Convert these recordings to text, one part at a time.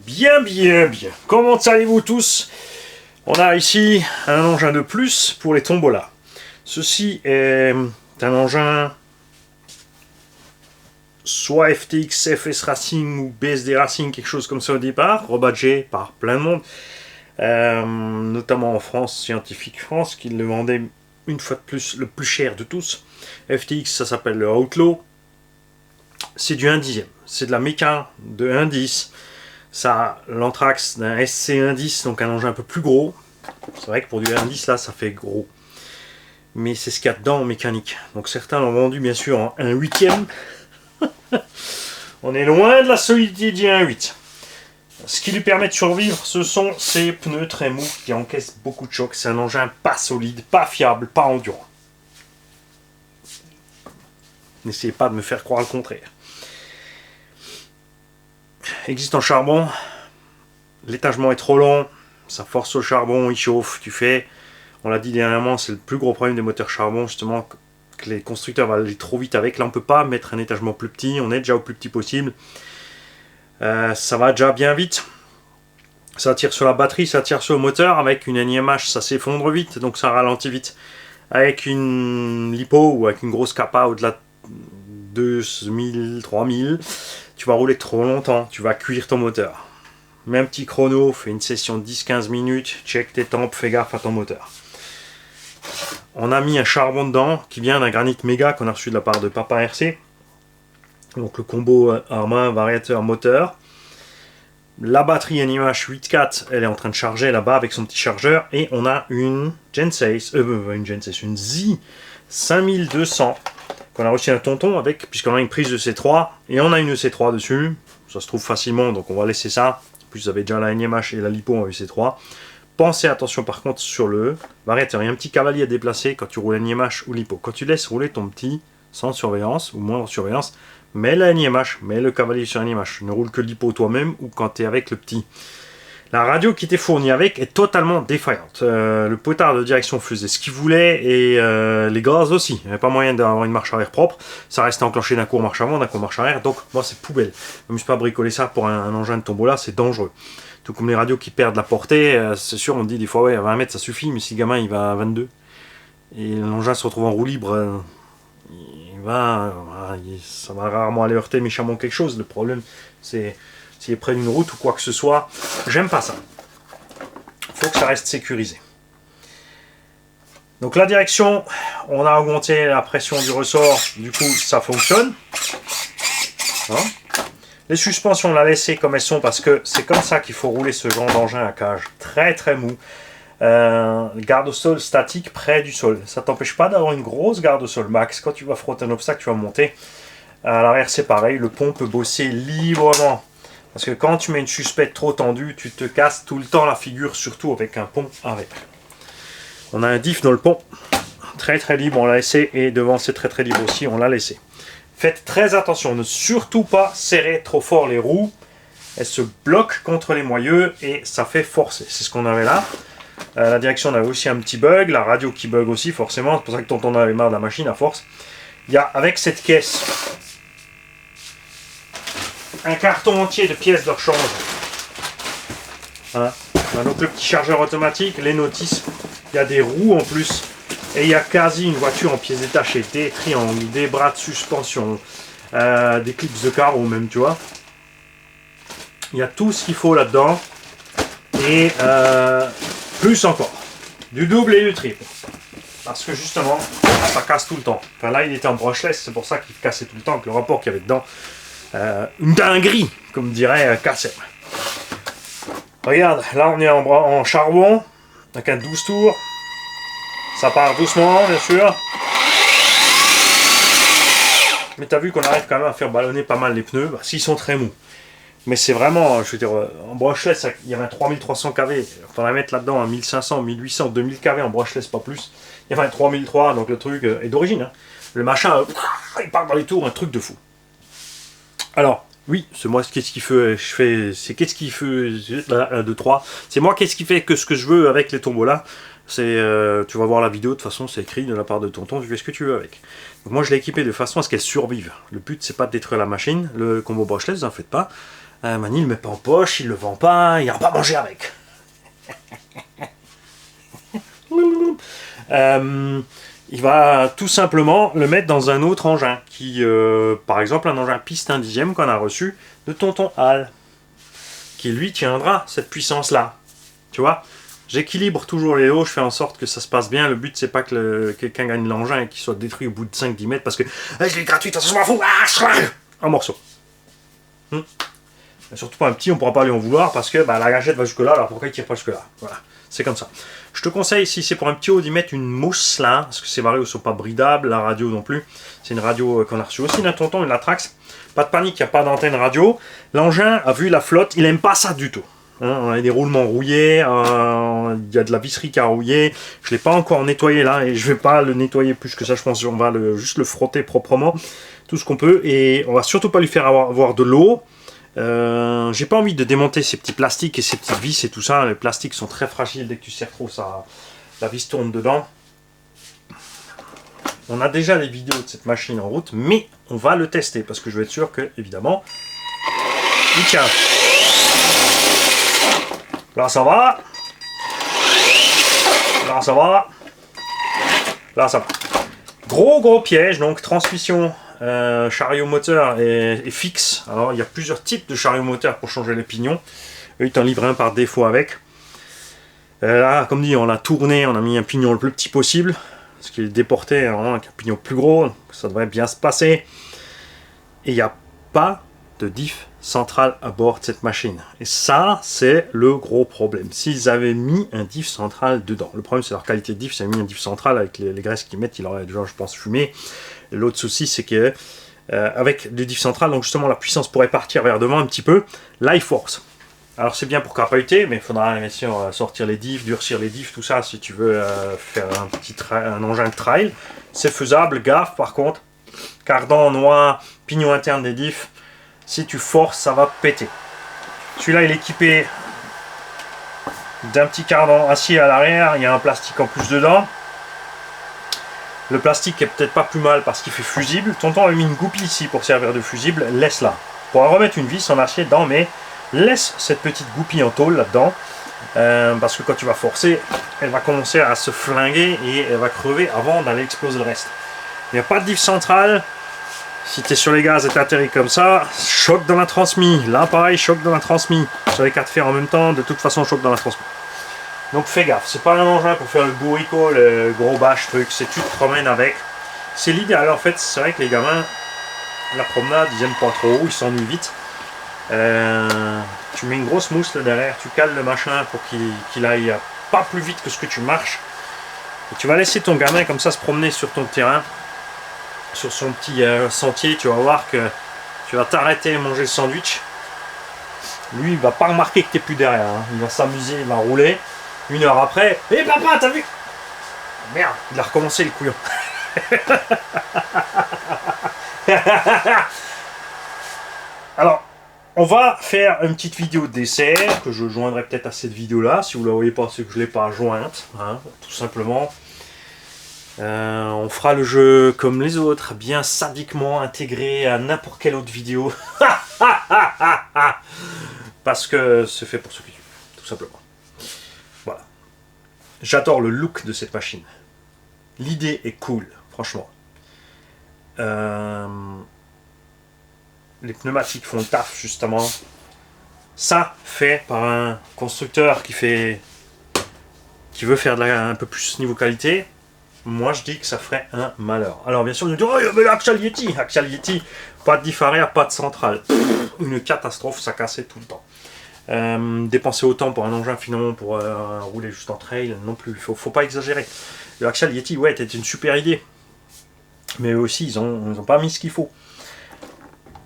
Bien. Comment allez-vous tous? On a ici un engin de plus pour les tombolas. Ceci est un engin soit FTX, FS Racing ou BSD Racing, quelque chose comme ça au départ, rebadgé par plein de monde, notamment en France, Scientifique France, qui le vendait une fois de plus le plus cher de tous. FTX, ça s'appelle le Outlaw. C'est du 1/10, c'est de la méca de 1/10. Ça a l'anthrax d'un SC 1/10, donc un engin un peu plus gros. C'est vrai que pour du 1/10 là, ça fait gros. Mais c'est ce qu'il y a dedans en mécanique. Donc certains l'ont vendu bien sûr en 1/8. On est loin de la solidité du 1/8. Ce qui lui permet de survivre, ce sont ces pneus très mous qui encaissent beaucoup de chocs. C'est un engin pas solide, pas fiable, pas endurant. N'essayez pas de me faire croire le contraire. Existe en charbon. L'étagement est trop long. Ça force au charbon, il chauffe. On l'a dit dernièrement, c'est le plus gros problème des moteurs charbon, justement, que les constructeurs vont aller trop vite avec. Là, on ne peut pas mettre un étagement plus petit. On est déjà au plus petit possible. Ça va déjà bien vite. Ça tire sur la batterie, ça tire sur le moteur. Avec une NIMH, ça s'effondre vite, donc ça ralentit vite. Avec une lipo ou avec une grosse capa au-delà de 2000, 3000, tu vas rouler trop longtemps, tu vas cuire ton moteur. Mets un petit chrono, fais une session de 10-15 minutes, check tes tempes, fais gaffe à ton moteur. On a mis un charbon dedans qui vient d'un granit méga qu'on a reçu de la part de Papa RC. Donc le combo arme variateur moteur. La batterie NIMH 8.4, elle est en train de charger là-bas avec son petit chargeur. Et on a une une Z 5200 qu'on a reçu un tonton avec, puisqu'on a une prise de C3 et on a une C3 dessus. Ça se trouve facilement, donc on va laisser ça. En plus, vous avez déjà la NIMH et la lipo en C3. Pensez attention par contre sur le variateur. Il y a un petit cavalier à déplacer quand tu roules NIMH ou lipo. Quand tu laisses rouler ton petit sans surveillance ou moins en surveillance, mets la NIMH, mets le cavalier sur NIMH. Ne roule que l'hypo toi-même ou quand tu es avec le petit. La radio qui était fournie avec est totalement défaillante. Le potard de direction faisait ce qu'il voulait et les gaz aussi. Il n'y avait pas moyen d'avoir une marche arrière propre. Ça restait enclenché d'un coup en marche avant, d'un coup en marche arrière. Donc moi c'est poubelle. Je ne me suis pas bricolé ça pour un engin de tombola, c'est dangereux. Tout comme les radios qui perdent la portée, c'est sûr on dit des fois ouais à 20 mètres ça suffit, mais si le gamin il va à 22 et l'engin se retrouve en roue libre, ça va rarement aller heurter méchamment quelque chose. Le problème c'est s'il est près d'une route ou quoi que ce soit. J'aime pas ça. Il faut que ça reste sécurisé. Donc la direction, on a augmenté la pression du ressort, du coup ça fonctionne. Les suspensions, on l'a laissé comme elles sont parce que c'est comme ça qu'il faut rouler ce genre d'engin à cage. Très très mou. Garde au sol statique près du sol. Ça t'empêche pas d'avoir une grosse garde au sol max. Quand tu vas frotter un obstacle, tu vas monter. À l'arrière c'est pareil, le pont peut bosser librement. Parce que quand tu mets une suspecte trop tendue, tu te casses tout le temps la figure, surtout avec un pont arrière. On a un diff dans le pont, très très libre, on l'a laissé, et devant c'est très très libre aussi, on l'a laissé. Faites très attention, ne surtout pas serrer trop fort les roues, elles se bloquent contre les moyeux et ça fait forcer. C'est ce qu'on avait là. La direction, on avait aussi un petit bug, la radio qui bug aussi forcément, c'est pour ça que tonton avait marre de la machine à force. Il y a avec cette caisse un carton entier de pièces de rechange. Donc le petit chargeur automatique, les notices, il y a des roues en plus, et il y a quasi une voiture en pièces détachées, des triangles, des bras de suspension, des clips de carreau même, tu vois. Il y a tout ce qu'il faut là-dedans, et plus encore, du double et du triple. Parce que justement, ça casse tout le temps. Enfin là, il était en brushless, c'est pour ça qu'il cassait tout le temps, avec le rapport qu'il y avait dedans. Une dinguerie, comme dirait Kassem. Regarde, là on est en charbon, avec un 12 tours. Ça part doucement, bien sûr. Mais t'as vu qu'on arrive quand même à faire ballonner pas mal les pneus, parce qu'ils sont très mous. Mais c'est vraiment, je veux dire, en brushless, il y avait un 3300 kV. Il faudrait mettre là-dedans un 1500, 1800, 2000 kV en brushless, pas plus. Il y avait un 3003, donc le truc est d'origine. Hein. Le machin, il part dans les tours, un truc de fou. Alors, oui, c'est moi qu'est-ce qui fait, c'est qu'est-ce qui fait, 1, 2, 3, c'est moi qu'est-ce qui fait que ce que je veux avec les tombolas, c'est, tu vas voir la vidéo, de toute façon c'est écrit de la part de tonton, tu fais ce que tu veux avec. Donc moi je l'ai équipé de façon à ce qu'elle survive. Le but c'est pas de détruire la machine, le combo brushless, vous en faites pas, Mani, il le met pas en poche, il le vend pas, il n'ira pas manger avec. Il va tout simplement le mettre dans un autre engin, qui, par exemple, un engin piste 1 dixième qu'on a reçu de Tonton Hal, qui lui tiendra cette puissance-là. Tu vois, j'équilibre toujours les lots, je fais en sorte que ça se passe bien. Le but, c'est pas que quelqu'un gagne l'engin et qu'il soit détruit au bout de 5-10 mètres parce que je l'ai gratuit, ça m'en fout, un morceau. Surtout pas un petit, on pourra pas lui en vouloir parce que la gâchette va jusque-là, alors pourquoi il tire pas jusque-là? Voilà, c'est comme ça. Je te conseille, si c'est pour un petit haut, d'y mettre une mousse là, parce que ces varios ne sont pas bridables, la radio non plus. C'est une radio qu'on a reçue aussi d'un tonton, une Latrax. Pas de panique, il n'y a pas d'antenne radio. L'engin a vu la flotte, il n'aime pas ça du tout. On a des roulements rouillés, il y a de la visserie qui a rouillé. Je ne l'ai pas encore nettoyé là, et je ne vais pas le nettoyer plus que ça. Je pense qu'on va juste le frotter proprement, tout ce qu'on peut. Et on va surtout pas lui faire avoir de l'eau. J'ai pas envie de démonter ces petits plastiques et ces petites vis et tout ça. Les plastiques sont très fragiles, dès que tu serres trop, la vis tourne dedans. On a déjà les vidéos de cette machine en route, mais on va le tester parce que je veux être sûr que, évidemment, il tient. Là ça va. Là ça va. Là ça va. Gros piège, donc transmission. Chariot moteur est fixe. Alors il y a plusieurs types de chariot moteur pour changer les pignons. Eux ils t'en livrent un par défaut avec. Là comme dit, on l'a tourné, on a mis un pignon le plus petit possible parce qu'il est déporté avec un pignon plus gros, ça devrait bien se passer. Et il n'y a pas de diff central à bord de cette machine, et ça c'est le gros problème. S'ils avaient mis un diff central dedans, le problème c'est leur qualité de diff. S'ils avaient mis un diff central avec les graisses qu'ils mettent, il aurait déjà, je pense, fumé. L'autre souci, c'est que avec le diff central, donc justement la puissance pourrait partir vers devant un petit peu. Là, il force. Alors c'est bien pour crapahuter, mais il faudra bien sûr sortir les diffs, durcir les diffs, tout ça, si tu veux faire un engin de trail. C'est faisable, gaffe par contre. Cardan, noix, pignon interne des diffs, si tu forces, ça va péter. Celui-là, il est équipé d'un petit cardan acier à l'arrière, il y a un plastique en plus dedans. Le plastique est peut-être pas plus mal parce qu'il fait fusible. Tonton a mis une goupille ici pour servir de fusible. Laisse-la. On pourra remettre une vis en acier dedans, mais laisse cette petite goupille en tôle là-dedans. Parce que quand tu vas forcer, elle va commencer à se flinguer et elle va crever avant d'aller exploser le reste. Il n'y a pas de diff central. Si tu es sur les gaz et t'atterris comme ça, choc dans la transmise. Là, pareil, choc dans la transmise. Sur les 4 fers en même temps, de toute façon, choc dans la transmise. Donc fais gaffe, c'est pas un engin pour faire le bourricot, le gros bâche truc, c'est tu te promènes avec. C'est l'idéal en fait, c'est vrai que les gamins, la promenade, ils aiment pas trop, ils s'ennuient vite. Tu mets une grosse mousse là derrière, tu cales le machin pour qu'il aille pas plus vite que ce que tu marches. Et tu vas laisser ton gamin comme ça se promener sur ton terrain, sur son petit sentier, tu vas voir que tu vas t'arrêter et manger le sandwich. Lui il va pas remarquer que tu n'es plus derrière, hein. Il va s'amuser, il va rouler. 1 heure après, hé papa, t'as vu? Merde, il a recommencé le couillon. Alors, on va faire une petite vidéo d'essai que je joindrai peut-être à cette vidéo-là. Si vous ne la voyez pas, c'est que je ne l'ai pas jointe, hein, tout simplement. On fera le jeu comme les autres, bien sadiquement intégré à n'importe quelle autre vidéo. Parce que c'est fait pour ceux qui tuent, tout simplement. Voilà. J'adore le look de cette machine. L'idée est cool, franchement. Les pneumatiques font le taf, justement. Ça, fait par un constructeur qui veut faire un peu plus niveau qualité. Moi, je dis que ça ferait un malheur. Alors, bien sûr, on me dit, oh, mais l'Axial Yeti, pas de diff arrière, pas de centrale. Une catastrophe, ça cassait tout le temps. Dépenser autant pour un engin finalement pour rouler juste en trail, non plus, faut pas exagérer. Le Axial Yeti, ouais, c'était une super idée, mais eux aussi ils ont pas mis ce qu'il faut.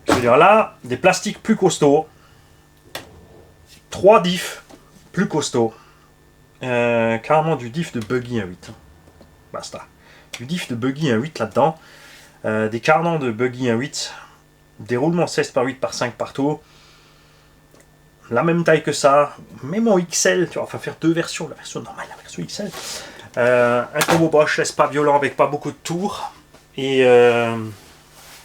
C'est-à-dire là, des plastiques plus costauds, 3 diffs plus costauds, carrément du diff de buggy 1.8, basta, du diff de buggy 1.8 là-dedans, des cardans de buggy 1.8, des roulements 16 par 8 par 5 partout. La même taille que ça, même en XL, tu vois, enfin faire 2 versions, la version normale, la version XL. Un combo Bosch, laisse pas violent avec pas beaucoup de tours. Et il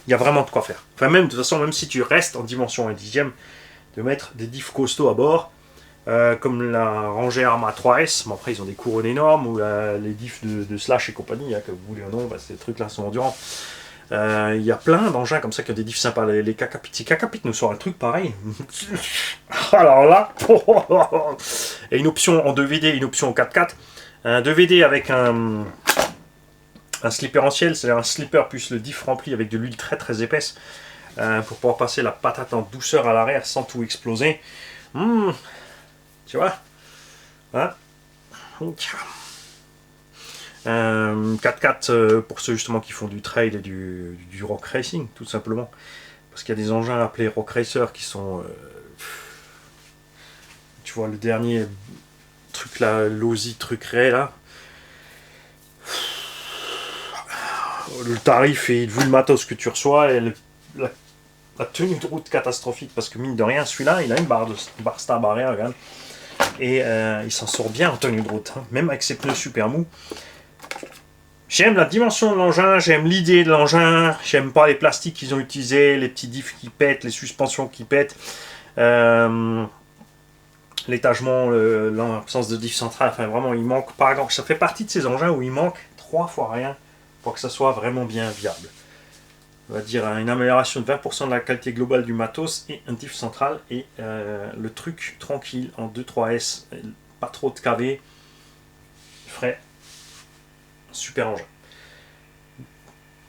y a vraiment de quoi faire. Enfin même, de toute façon, même si tu restes en dimension 1 dixième, de mettre des diffs costauds à bord, comme la rangée Arma 3S. Bon, après, ils ont des couronnes énormes, ou les diffs de Slash et compagnie, hein, que vous voulez ou non, bah, ces trucs-là sont endurants. Il y a plein d'engins comme ça qui ont des diffs sympas. Les Kakapit. Si Kakapit nous sort un truc pareil, alors là, et une option en 2VD, une option en 4x4. Un 2VD avec un slipper en ciel, c'est-à-dire un slipper plus le diff rempli avec de l'huile très très épaisse, pour pouvoir passer la patate en douceur à l'arrière sans tout exploser. Tu vois, hein, 4x4 pour ceux justement qui font du trail et du rock racing, tout simplement. Parce qu'il y a des engins appelés rock racer qui sont... tu vois, le dernier truc là, l'Aussie truc Ray là. Le tarif et vu le matos que tu reçois et la tenue de route catastrophique, parce que mine de rien, celui-là, il a une barre star barrière, regarde. Et il s'en sort bien en tenue de route, hein, même avec ses pneus super mous. J'aime la dimension de l'engin, j'aime l'idée de l'engin, j'aime pas les plastiques qu'ils ont utilisés, les petits diffs qui pètent, les suspensions qui pètent, l'étagement, l'absence de diff central, enfin vraiment il manque pas grand. Ça fait partie de ces engins où il manque 3 fois rien pour que ça soit vraiment bien viable. On va dire une amélioration de 20% de la qualité globale du matos et un diff central et le truc tranquille en 2.3S, pas trop de KV, frais. Super engin.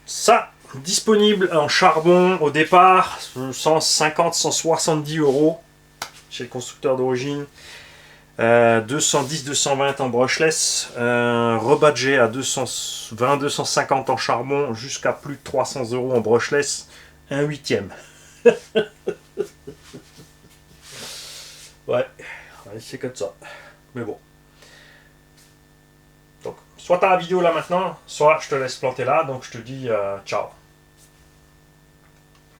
Ça, disponible en charbon au départ, 150-170 euros chez le constructeur d'origine. 210-220 en brushless, rebadgé à 220-250 en charbon, jusqu'à plus de 300 euros en brushless, un huitième. Ouais, c'est comme ça. Mais bon. Donc, soit t'as la vidéo là maintenant, soit je te laisse planter là, donc je te dis ciao.